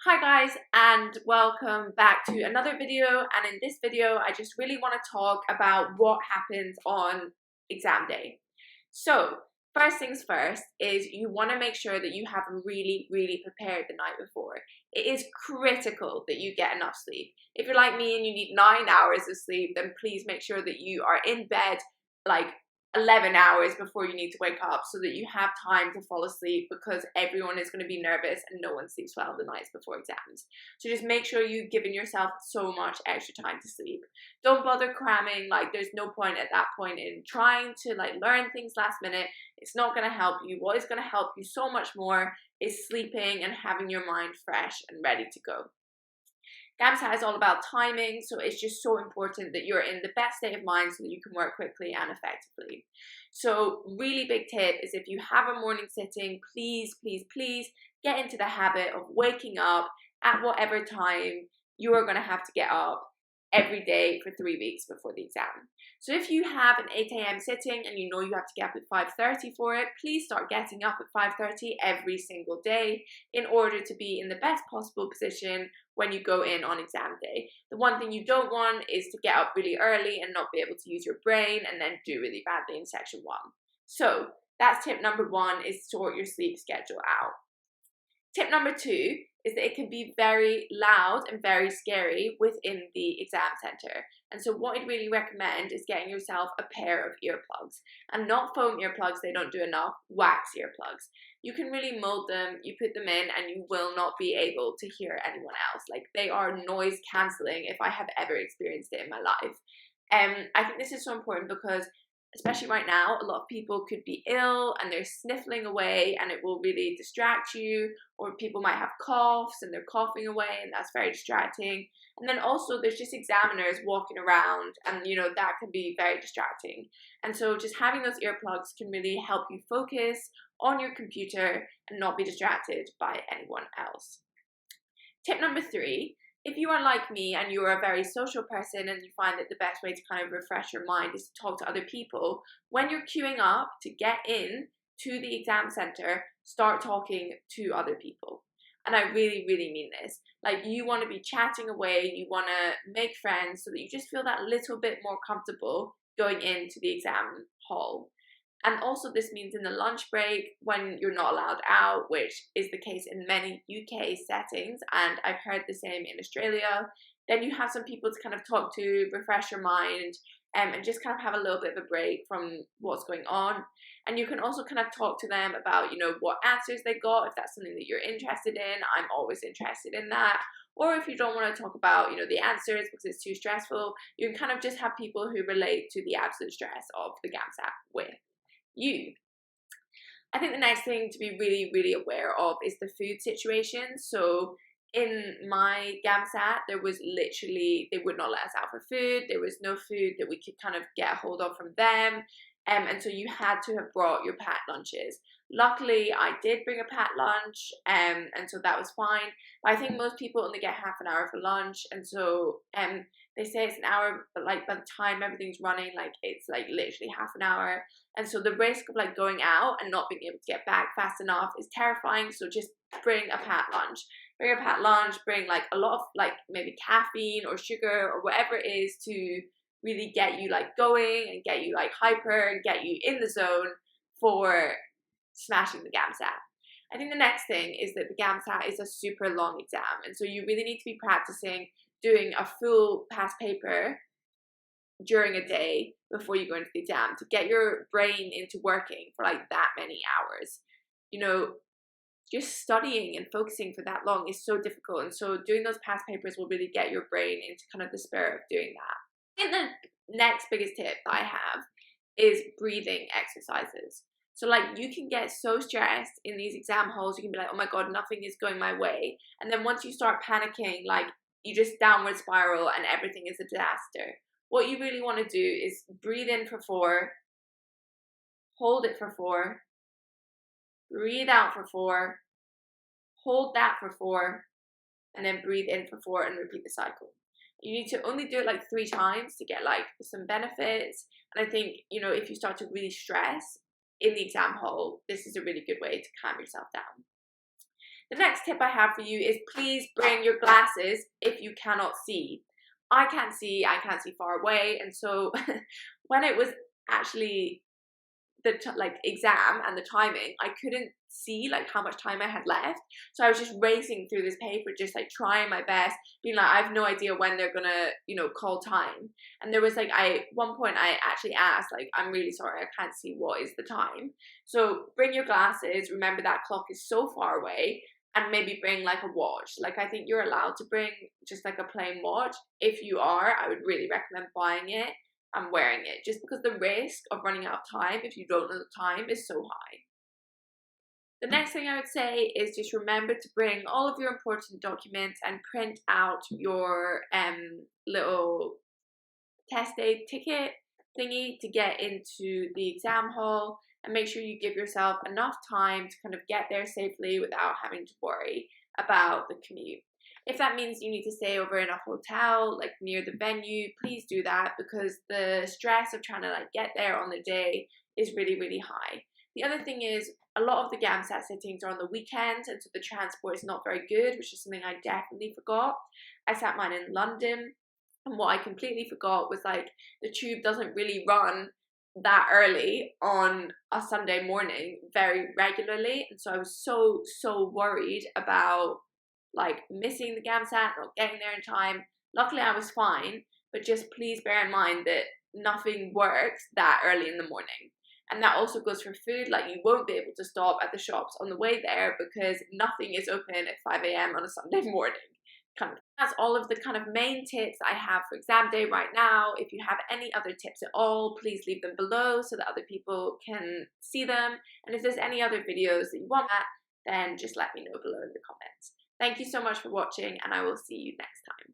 Hi guys, and welcome back to another video. And in this video I just really want to talk about what happens on exam day. So first things first is you want to make sure that you have really prepared the night before. It is critical that you get enough sleep. If you're like me and you need 9 hours of sleep, then please make sure that you are in bed like 11 hours before you need to wake up so that you have time to fall asleep, because everyone is going to be nervous and no one sleeps well the nights before exams. So just make sure you've given yourself so much extra time to sleep. Don't bother cramming. Like, there's no point at that point in trying to learn things last minute. It's not going to help you. What is going to help you so much more is sleeping and having your mind fresh and ready to go. GAMSAT is all about timing, so it's just so important that you're in the best state of mind so that you can work quickly and effectively. So really big tip is, if you have a morning sitting, please get into the habit of waking up at whatever time you are going to have to get up every day for 3 weeks before the exam. So if you have an 8 a.m. sitting and you know you have to get up at 5:30 for it, please start getting up at 5:30 every single day in order to be in the best possible position when you go in on exam day. The one thing you don't want is to get up really early and not be able to use your brain and then do really badly in section 1. So that's tip number 1, is sort your sleep schedule out. Tip number 2 is that it can be very loud and very scary within the exam center. And so what I'd really recommend is getting yourself a pair of earplugs, and not foam earplugs, they don't do enough, wax earplugs. You can really mold them, you put them in and you will not be able to hear anyone else. Like, they are noise cancelling if I have ever experienced it in my life. I think this is so important because especially right now, a lot of people could be ill and they're sniffling away and it will really distract you, or people might have coughs and they're coughing away and that's very distracting. And then also there's just examiners walking around and that can be very distracting. And so just having those earplugs can really help you focus on your computer and not be distracted by anyone else. Tip number 3, if you are like me and you're a very social person and you find that the best way to kind of refresh your mind is to talk to other people, when you're queuing up to get in to the exam center, start talking to other people. And I really mean this. Like, you want to be chatting away, you want to make friends so that you just feel that little bit more comfortable going into the exam hall. And also this means in the lunch break, when you're not allowed out, which is the case in many UK settings, and I've heard the same in Australia, then you have some people to kind of talk to, refresh your mind, and just kind of have a little bit of a break from what's going on. And you can also kind of talk to them about, what answers they got, if that's something that you're interested in. I'm always interested in that. Or if you don't want to talk about, the answers because it's too stressful, you can kind of just have people who relate to the absolute stress of the GAMSAT with you. I think the next thing to be really aware of is the food situation. So in my GAMSAT, there was literally, they would not let us out for food. There was no food that we could kind of get a hold of from them. And so you had to have brought your packed lunches. Luckily, I did bring a packed lunch, and so that was fine. But I think most people only get half an hour for lunch, and so they say it's an hour, but by the time everything's running, it's literally half an hour. And so the risk of going out and not being able to get back fast enough is terrifying. So just bring a packed lunch. Bring a packed lunch, bring a lot of maybe caffeine or sugar or whatever it is to really get you going and get you hyper and get you in the zone for smashing the GAMSAT. I think the next thing is that the GAMSAT is a super long exam, and so you really need to be practicing doing a full past paper during a day before you go into the exam to get your brain into working for that many hours. Just studying and focusing for that long is so difficult, and so doing those past papers will really get your brain into kind of the spirit of doing that. And the next biggest tip that I have is breathing exercises. So you can get so stressed in these exam halls, you can be like, oh my god, nothing is going my way. And then once you start panicking, you just downward spiral and everything is a disaster. What you really want to do is breathe in for 4, hold it for 4, breathe out for 4, hold that for 4, and then breathe in for 4 and repeat the cycle. You need to only do it 3 times to get some benefits. And I think, if you start to really stress in the exam hall, this is a really good way to calm yourself down. The next tip I have for you is please bring your glasses if you cannot see. I can't see far away, and so when it was actually the exam and the timing, I couldn't see like how much time I had left, so I was just racing through this paper, just like trying my best, being like, I have no idea when they're gonna, you know, call time. And there was like, one point I actually asked, like, I'm really sorry, I can't see, what is the time? So bring your glasses, remember that clock is so far away, and maybe bring like a watch. Like, I think you're allowed to bring just like a plain watch. If you are, I would really recommend buying it and wearing it, just because the risk of running out of time if you don't know the time is so high. The next thing I would say is just remember to bring all of your important documents and print out your little test day ticket thingy to get into the exam hall, and make sure you give yourself enough time to kind of get there safely without having to worry about the commute. If that means you need to stay over in a hotel like near the venue, please do that, because the stress of trying to like get there on the day is really, really high. The other thing is, a lot of the GAMSAT sittings are on the weekends, and so the transport is not very good, which is something I definitely forgot. I sat mine in London, and what I completely forgot was like the tube doesn't really run that early on a Sunday morning very regularly, and so I was so worried about like missing the GAMSAT, not getting there in time. Luckily I was fine, but just please bear in mind that nothing works that early in the morning. And that also goes for food. Like, you won't be able to stop at the shops on the way there because nothing is open at 5 a.m. on a Sunday morning. That's all of the kind of main tips I have for exam day right now. If you have any other tips at all, please leave them below so that other people can see them. And if there's any other videos that you want, then just let me know below in the comments. Thank you so much for watching, and I will see you next time.